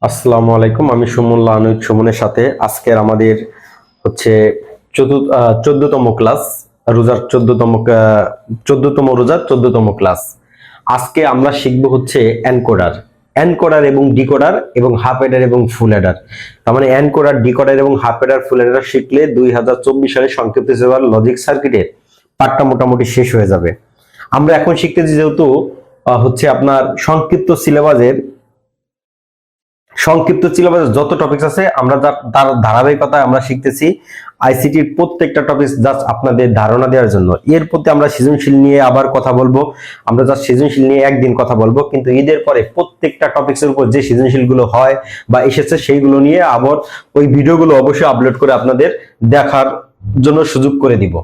আসসালামু আলাইকুম। আমি সুমুল্লাহ আনুজ সুমনের সাথে আজকের আমাদের হচ্ছে 14তম ক্লাস, রোজার 14তম রোজার 14তম ক্লাস। আজকে আমরা শিখব হচ্ছে এনকোডার এনকোডার এবং ডিকোডার এবং হাফ এডার এবং ফুল এডার। তার মানে এনকোডার, ডিকোডার এবং হাফ এডার, ফুল এডার শিখলে 2024 সালে সংক্ষিপ্ত সিলেবাস লজিক সার্কিটের পাঠটা মোটামুটি শেষ হয়ে যাবে। আমরা এখন শিখতেছি যেহেতু হচ্ছে আপনার সংক্ষিপ্ত সিলেবাসে যত টপিকস আছে আমরা তার ধারাবাহিকতায় আমরা শিখতেছি আইসিটির প্রত্যেকটা টপিকস জাস্ট আপনাদের ধারণা দেওয়ার জন্য। এর প্রতি আমরা সৃজনশীল নিয়ে আবার কথা বলবো, আমরা জাস্ট সৃজনশীল নিয়ে একদিন কথা বলবো, কিন্তু ঈদের পরে প্রত্যেকটা টপিকসের উপর যে সৃজনশীল গুলো হয় বা এসেছে সেইগুলো নিয়ে আবার ওই ভিডিওগুলো অবশ্যই আপলোড করে আপনাদের দেখার জন্য সুযোগ করে দিব।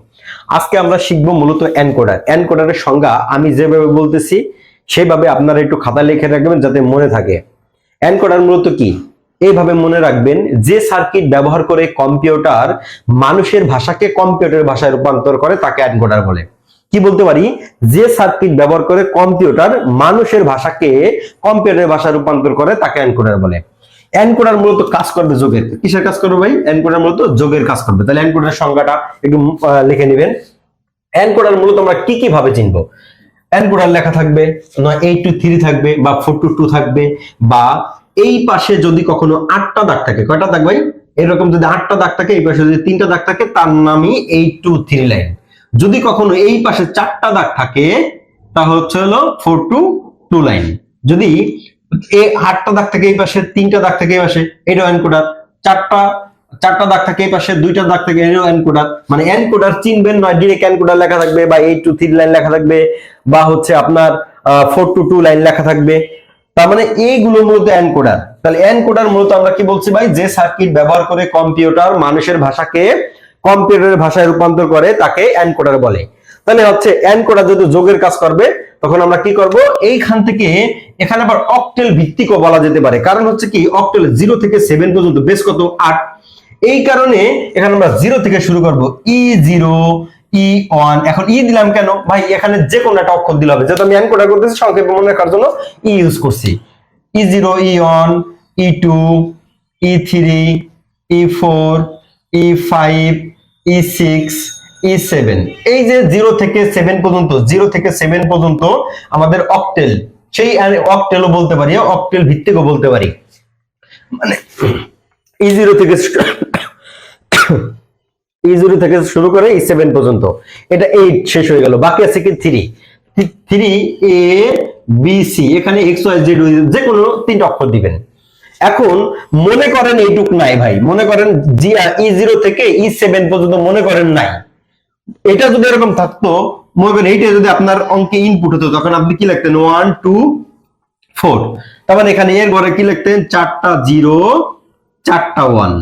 আজকে আমরা শিখবো মূলত এনকোডার। এনকোডারের সংজ্ঞা আমি যেভাবে বলতেছি সেভাবে আপনারা একটু খাতায় লিখে রাখবেন যাতে মনে থাকে। এনকোডার মূলত কি এইভাবে মনে রাখবেন, যে সার্কিট ব্যবহার করে কম্পিউটার মানুষের ভাষাকে কম্পিউটারের ভাষায় রূপান্তর করে তাকে এনকোডার বলে। কি বলতে পারি, যে সার্কিট ব্যবহার করে কম্পিউটার মানুষের ভাষাকে কম্পিউটারের ভাষায় রূপান্তর করে তাকে এনকোডার বলে। এনকোডার মূলত কাজ করবে যোগের। কিসের কাজ করবে ভাই? এনকোডার মূলত যোগের কাজ করবে। তাহলে এনকোডার সংজ্ঞাটা একটু লিখে নেবেন। এনকোডার মূলত আমরা কি কি ভাবে চিনবো? এনকোডার লেখা থাকবে, নয় 8 to 3 থাকবে বা 4 to 2 থাকবে, বা এই পাশে যদি কখনো 8টা দাগ থাকে, কয়টা দাগ ভাই? এরকম যদি 8টা দাগ থাকে, এই পাশে যদি 3টা দাগ থাকে তার নামই 8 to 3 লাইন। যদি কখনো এই পাশে 4টা দাগ থাকে তাহলে হচ্ছে হলো 4 to 2 লাইন। যদি এই 8টা দাগ থাকে এই পাশে, 3টা দাগ থাকে এই পাশে, এটাও এনকোডার। চারটা চারটা দাগ থাকে এই পাশে, 2টা দাগ থাকে, এটাও এনকোডার। মানে এনকোডার চিনবেন, নয় ডিরেক্ট এনকোডার লেখা থাকবে বা 8 to 3 লাইন লেখা থাকবে, বা হচ্ছে আপনার 4 to 2 লাইন লেখা থাকবে। তার মানে এইগুলো মূলত এনকোডার। তাহলে এনকোডার মূলত আমরা কি বলছি ভাই? যে সার্কিট ব্যবহার করে কম্পিউটার মানুষের ভাষাকে কম্পিউটারের ভাষায় রূপান্তর করে তাকে এনকোডার বলে। তাহলে হচ্ছে এনকোডার যদি যোগের কাজ করবে তখন আমরা কি করব, এইখান থেকে এখানে আবার অক্টেল ভিত্তিকও বলা যেতে পারে। কারণ হচ্ছে কি, অক্টেল 0 থেকে 7 পর্যন্ত বেশ কত 8। এই কারণে এখানে আমরা 0 থেকে শুরু করব, E0 E1। এখন ই দিলাম কেন ভাই? এখানে যে কোনো একটা অক্ষর দিলে হবে, যেহেতু আমি এনকোডার করতেছি সংক্ষেপে মনে রাখার জন্য ই ইউজ করছি। E0 E1 E2 E3 E4 E5 E6 E7। এই যে 0 থেকে 7 পর্যন্ত, 0 থেকে 7 পর্যন্ত আমাদের অক্টেল, সেই অক্টেলও বলতে পারি, অক্টেল ভিত্তিকও বলতে পারি। মানে E0 থেকে E0 থেকে শুরু করে E7 পর্যন্ত, এটা 8 শেষ হয়ে গেল। বাকি আছে কি 3 A B C। এখানে X Y Z যে কোনো 3টা অক্ষর দিবেন। এখন মনে করেন এইটুক নাই ভাই, মনে করেন E0 থেকে E7 পর্যন্ত মনে করেন নাই। এটা যদি এরকম থাকতো, মনে করেন এইটা যদি আপনার অঙ্কে ইনপুট হতো, তখন আপনি কি লিখতেন? 1 2 4। তার মানে এখানে এর ঘরে কি লিখতেন? 4টা 0 4টা 1,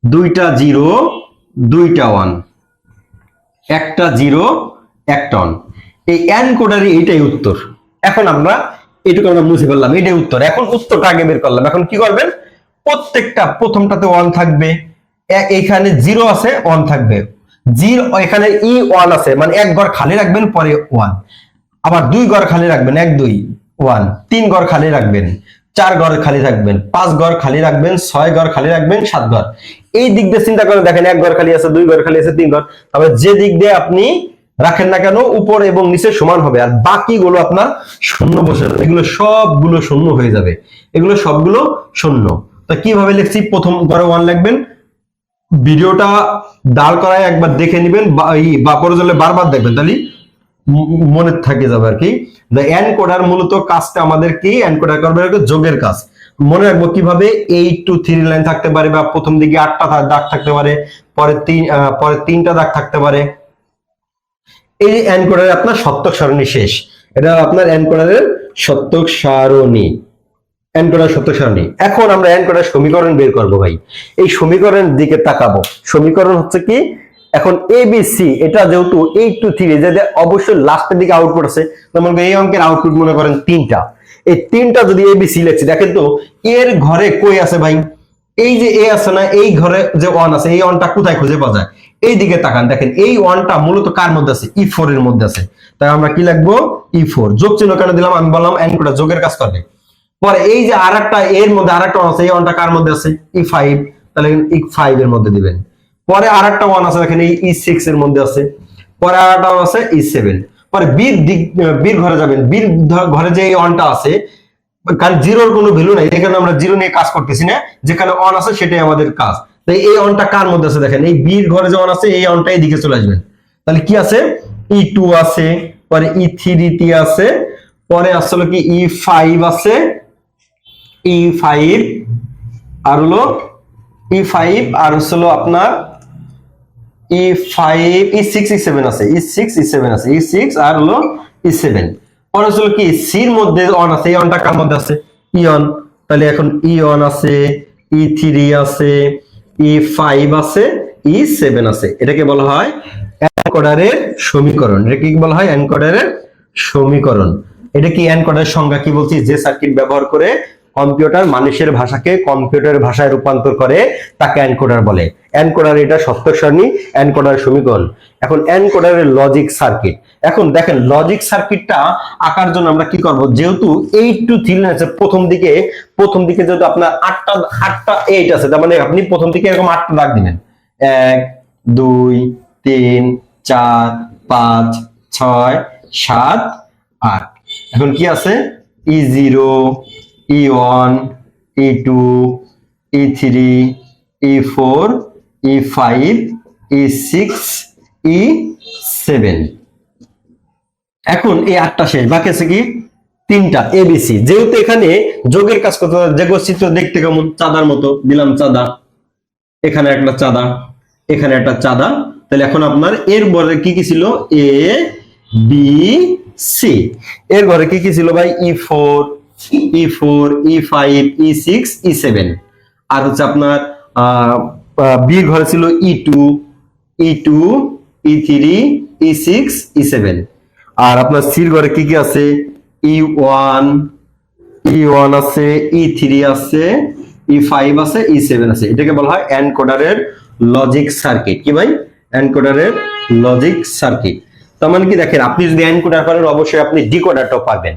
2টা 0 2টা 1, একটা 0 একটা 1। এই এনকোডারে এইটাই উত্তর। এখন আমরা এটুকু আমরা মুছে ফেললাম, এটাই উত্তর। এখন উত্তরটা আগে বের করলাম। এখন কি করবেন? প্রত্যেকটা প্রথমটাতে 1 থাকবে, এখানে 0 আছে 1 থাকবে, 0 এখানে E1 আছে, মানে এক ঘর খালি রাখবেন, পরে 1। আবার 2 ঘর খালি রাখবেন, 1 2 1। 3 ঘর খালি রাখবেন, 4 ঘর খালি রাখবেন, 5 ঘর খালি রাখবেন, 6 ঘর খালি রাখবেন, 7 ঘর। এই দিক দিয়ে চিন্তা করে দেখেন, 1 ঘর খালি আছে, 2 ঘর খালি আছে, 3 ঘর। তবে যে দিক দিয়ে আপনি রাখেন না কেন, উপর এবং নিচে সমান হবে, আর বাকিগুলো আপনার শূন্য বসে যাবে। এগুলো সবগুলো শূন্য হয়ে যাবে, এগুলো সবগুলো শূন্য। তো কিভাবে লিখছি? প্রথম ঘরে 1 লিখবেন, ভিডিওটা দাঁড় করায় একবার দেখে নেবেন বা প্রয়োজনে বারবার দেখবেন, তাহলে মনে থাকে যাবে আর কি। এনকোডার মূলত কাজটা আমাদের কি? এনকোডার করবে যোগের কাজ। মনে রাখবো কিভাবে? 8 to 3 লাইন থাকতে পারে, বা প্রথম দিকে 8টা দাগ থাকতে পারে, পরে 3টা দাগ থাকতে পারে। এই এনকোডারে আপনার সত্যক সারণী শেষ। এটা আপনার এনকোডারের সত্যক সারণী, এনকোডার সত্যক সারণী। এখন আমরা এনকোডার সমীকরণ বের করব ভাই। এই সমীকরণের দিকে তাকাবো। সমীকরণ হচ্ছে কি, এখন ABC, এটা যেহেতু 8 to 3, যে অবশ্যই লাস্টের দিকে আউটপুট আছে, যেমন এই অঙ্কের আউটপুট মনে করেন 3টা। এই 3টা যদি ABC লিখছি, দেখেন তো এর ঘরে কই আছে ভাই? এই যে এ আছে না, এই ঘরে যে 1 আছে, এই 1টা কোথায় খুঁজে পাওয়া যায়? এই দিকে তাকান, দেখেন এই 1টা মূলত কার মধ্যে আছে? E4 এর মধ্যে আছে। তাই আমরা কি লিখবো? E4। যোগ চিহ্ন কেন দিলাম? আমি বললাম এনকোডার যোগের কাজ করবে। পরে এই যে আরেকটা এর মধ্যে আরেকটা আছে, এই অনটা কার মধ্যে আছে? E5, তাহলে E5 এর মধ্যে দিবেন। পরে আরেকটা ওয়ান আছে দেখেন এই E6 এর মধ্যে আছে। পরে আরেকটা আছে E7। পরে বির ঘরে যাবেন, বির ঘরে যে এই অনটা আছে, কারণ জিরোর কোনো ভ্যালু নাই, এখানে আমরা জিরো নিয়ে কাজ করতেছি না, যেখানে অন আছে সেটাই আমাদের কাজ। তাই এই অনটা কার মধ্যে আছে দেখেন, এই বির ঘরে যে অন আছে এই অনটা এদিকে চলে আসবেন। তাহলে কি আছে? E2 আছে, পরে E3 আছে, পরে আসলে কি E5 আছে, E5 আর হলো E5 আর হলো আপনার E5 E6 E7 আছে, E6 E7 আছে, E6 আর হলো E7। পরে হলো কি সির মধ্যে অন আছে, এই অনটা কার মধ্যে আছে? ইয়ন। তাহলে এখন ইয়ন আছে, E3 আছে, E5 আছে, E7 আছে। এটাকে বলা হয় এনকোডারের সমীকরণ। এটা কি বলা হয়? এনকোডারের সমীকরণ। এটা কি এনকোডারের সংজ্ঞা কি বলছি? যে সার্কিট ব্যবহার করে কম্পিউটার মানুষের ভাষাকে কম্পিউটারের ভাষায় রূপান্তর করে তাকে এনকোডার বলে। এনকোডার এটা সত্য সারণী, এনকোডার সমীকরণ। এখন এনকোডারের লজিক সার্কিট। এখন দেখেন লজিক সার্কিটটা আঁকার জন্য আমরা কি করব? যেহেতু 8 to 3 আছে, প্রথম দিকে যেহেতু আপনার 8টা 8 আছে, তার মানে আপনি প্রথম দিকে এরকম 8টা দাগ দিবেন। 1 2 3 4 5 6 7 8। এখন কি আছে? E0 E1 E2 E3 E4 E5 E6 E7। এখন এই 8টা শেষ, বাকি আছে কি 3টা ABC। যেহেতু এখানে যোগের কাজ করতে হবে, যেগুলো চিত্র দেখতে কেমন চাঁদার মতো, দিলাম চাঁদা, এখানে একটা চাঁদা, এখানে একটা চাঁদা। তাহলে এখন আপনার এর ঘরে কি কি ছিল? A B C। এর ঘরে কি কি ছিল ভাই? E4 E5 E6 E7। আর হচ্ছে আপনার বি ঘরে ছিল E2 E3 E6 E7। আর আপনার সির ঘরে কি কি আছে? E1 আছে, E3 আছে, E5 আছে, E7 আছে। এটাকে বলা হয় এনকোডারের লজিক সার্কিট। কি ভাই? এনকোডারের লজিক সার্কিট। তার মানে কি দেখেন, আপনি যদি এনকোডার পারেন অবশ্যই আপনি ডিকোডারটাও পারবেন।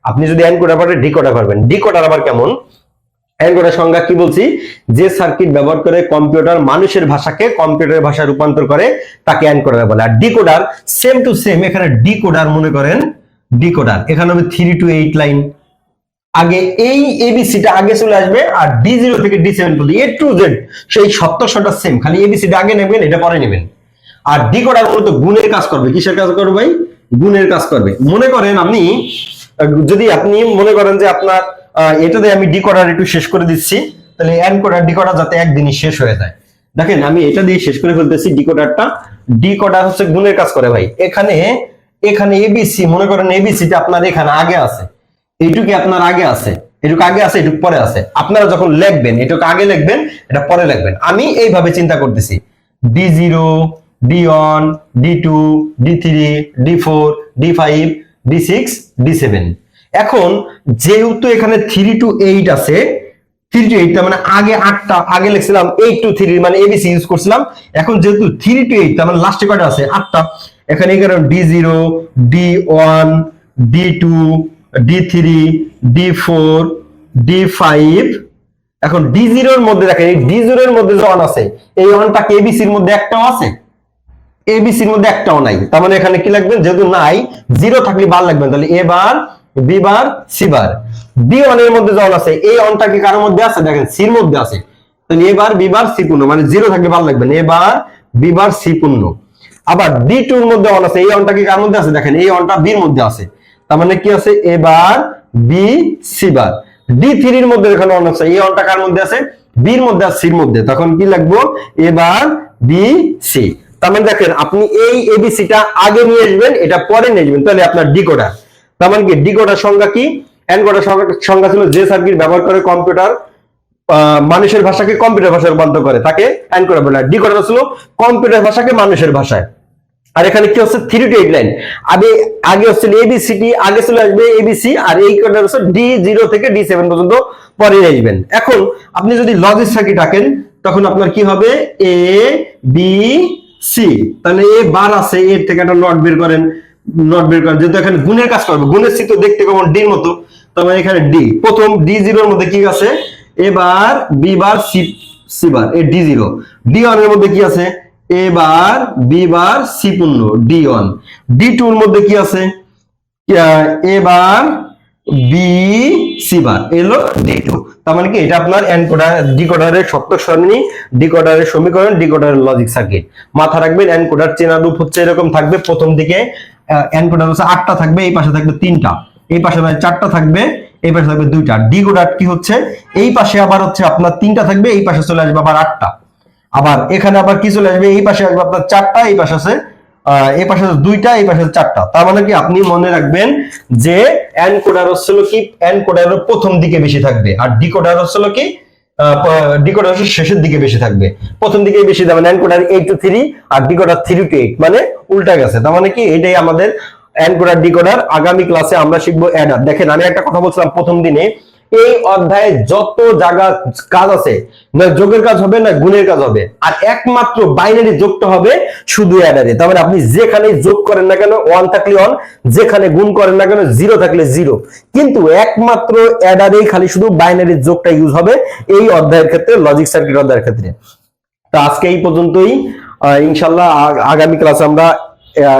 আপনি যদি এনকোডার পারেন ডিকোডার পারবেন। ডিকোডার আবার কেমন? এনকোডার সংজ্ঞা কি বলছি? যে সার্কিট ব্যবহার করে কম্পিউটার মানুষের ভাষাকে কম্পিউটারের ভাষায় রূপান্তর করে তাকে এনকোডার বলে। আর ডিকোডার সেম টু সেম, এখানে ডিকোডার মনে করেন ডিকোডার, এখানে হবে 3 to 8 লাইন। আগে এই এবিসিটা আগে চলে আসবে, আর D0 থেকে D7 পর্যন্ত A to Z সেই 77টা সেম, খালি এবিসিটা আগে নেবেন, এটা পরে নেবেন। আর ডিকোডার মূলত গুণের কাজ করবে। কিসের কাজ করবে ভাই? গুণের কাজ করবে। মনে করেন আপনি যদি আপনি মনে করেন যে আপনার এটাতে আমি ডিকোডার একটু শেষ করে দিচ্ছি, তাহলে এনকোডার ডিকোডার যাতে একদিনই শেষ হয়ে যায়। দেখেন আমি এটা দিয়ে শেষ করে ফেলতেছি ডিকোডারটা। ডিকোডার হচ্ছে গুণের কাজ করে ভাই। এখানে এবিসি, মনে করেন এবিসিটা আপনার এখানে আগে আছে, এইটুকু আপনার আগে আছে, এটুকু আগে আছে, এটুকু পরে আছে। আপনারা যখন লিখবেন এটুকু আগে লিখবেন, এটা পরে লিখবেন। আমি এইভাবে চিন্তা করতেছি, D0 D1 D2 D3 D4 D5 D6 D7। এখন যেহেতু এখানে 3 to 8 আছে, 3 to 8 তার মানে আগে 8টা আগে লিখছিলাম, 8 to 3 মানে এবিসি ইউজ করছিলাম। এখন যেহেতু 3 to 8 তার মানে লাস্টে কয়টা আছে? 8টা। এখানে D0 D1 D2 D3 D4 D5। এখন D0 এর মধ্যে দেখেন, এই D0 এর মধ্যে যে অন আছে, এই অনটা কি এবিসির মধ্যে একটাও আছে? এবিসির মধ্যে একটাও নাই। তার মানে এখানে কি লিখবেন? যেহেতু নাই, জিরো থাকলে বার লিখবেন। তাহলে এ বার বি বার সি বার। D1 এর মধ্যে যে অন আছে, এই অনটা কি কার মধ্যে আছে? দেখেন সির মধ্যে আছে। তাহলে এ বার বি বার সি পূর্ণ, মানে জিরো থাকলে বার লিখবেন, এ বার বি বার সি পূর্ণ। আবার D2 এর মধ্যে অন আছে, এই অনটা কি কার মধ্যে আছে? দেখেন এই অনটা বির মধ্যে আছে, তার মানে কি আছে? A bar B C bar. D3 এর মধ্যে এখানে অন আছে, এই অনটা কার মধ্যে আছে? বির মধ্যে আর সির মধ্যে, তখন কি লিখবো? এ বার বি সি। তার মানে দেখেন আপনি এই এবিসিটা আগে নিয়ে আসবেন, এটা পরে নিয়ে আসবেন, তাহলে আপনার ডিকোডার। তার মানে কি ডিকোডার সংজ্ঞা কি? এনকোডার সংজ্ঞা ছিল যে সার্কিট ব্যবহার করে কম্পিউটার মানুষের ভাষাকে কম্পিউটার ভাষায় রূপান্তর করে তাকে এনকোডার বলে। ডিকোডার ছিল কম্পিউটার ভাষাকে মানুষের ভাষায়। আর এখানে কি হচ্ছে? 3 to 8 লাইন। আগে হচ্ছে এবিসিডি, আগে চলে আসবে এবিসি, আর এই কোডটা হচ্ছে D0 থেকে D7 পর্যন্ত পরে আসবেন। এখন আপনি যদি লজিক সার্কিট আঁকেন তখন আপনার কি হবে? A B C. তাহলে এ বার আছে, এর থেকে একটা নট বের করেন, যেহেতু এখানে গুণের কাজ করবে, গুণের চিত্র দেখতে কেমন? ডির মতো। তার মানে এখানে ডি, প্রথম ডি জিরোর মধ্যে কি আছে, A bar B bar C bar, A D zero. D one এর মধ্যে কি আছে, A bar B bar C পূর্ণ, ডি ওয়ান। ডি টু এর মধ্যে কি আছে, এ বার বি সি বার, এলো ডি টু। তার মানে কি এটা আপনার এনকোডার ডিকোডারের সত্য সারণী, ডিকোডারের সমীকরণ, ডিকোডারের লজিক সার্কিট। মাথা রাখবেন এনকোডার চেনার রূপ হচ্ছে এরকম থাকবে, প্রথম দিকে এনকোডার হচ্ছে 8টা থাকবে, এই পাশে থাকবে 3টা, এই পাশে 4টা থাকবে, এই পাশে থাকবে 2টা। ডিকোডার কি হচ্ছে, এই পাশে আবার হচ্ছে আপনার 3টা থাকবে, এই পাশে চলে আসবে আবার 8টা। আবার এখানে আবার কি চলে আসবে, এই পাশে আসবে আপনার 4টা, এই পাশে আছে এই পাশে 2টা, এই পাশে 4টা। তার মানে কি আপনি মনে রাখবেন যে এনকোডার হচ্ছে কি এনকোডারের প্রথম দিকে বেশি থাকবে, আর ডিকোডার হচ্ছে কি ডিকোডার শেষের দিকে বেশি থাকবে। প্রথম দিকে বেশি থাকবে এনকোডার 8 to 3 আর ডিকোডার 3 to 8, মানে উল্টা গেছে। তার মানে কি এটাই আমাদের এনকোডার ডিকোডার। আগামী ক্লাসে আমরা শিখবো অ্যাডার। দেখেন আমি একটা কথা বলছিলাম প্রথম দিনে, এই অধ্যায়ে যত জায়গা কাজ আছে, না যোগের কাজ হবে না গুণের কাজ হবে, আর একমাত্র বাইনারি যোগটা হবে শুধু অ্যাডারে। তার মানে আপনি যেখানে যোগ করেন না কেন 1 থাকলে 1, যেখানে গুণ করেন না কেন 0 থাকলে 0, কিন্তু একমাত্র অ্যাডারেই খালি শুধু বাইনারি যোগটা ইউজ হবে এই অধ্যায়ের ক্ষেত্রে, লজিক সার্কিট অধ্যায়ের ক্ষেত্রে। তো আজকে এই পর্যন্তই। ইনশাল্লাহ আগামী ক্লাসে আমরা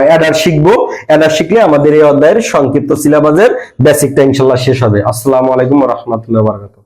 অ্যাডার শিখবো। অ্যাডার শিখলে আমাদের এই অধ্যায়ের সংক্ষিপ্ত সিলেবাসের বেসিকটা ইনশাল্লাহ শেষ হবে। আসসালামু আলাইকুম ওয়া রাহমাতুল্লাহি ওয়া বারাকাতুহু।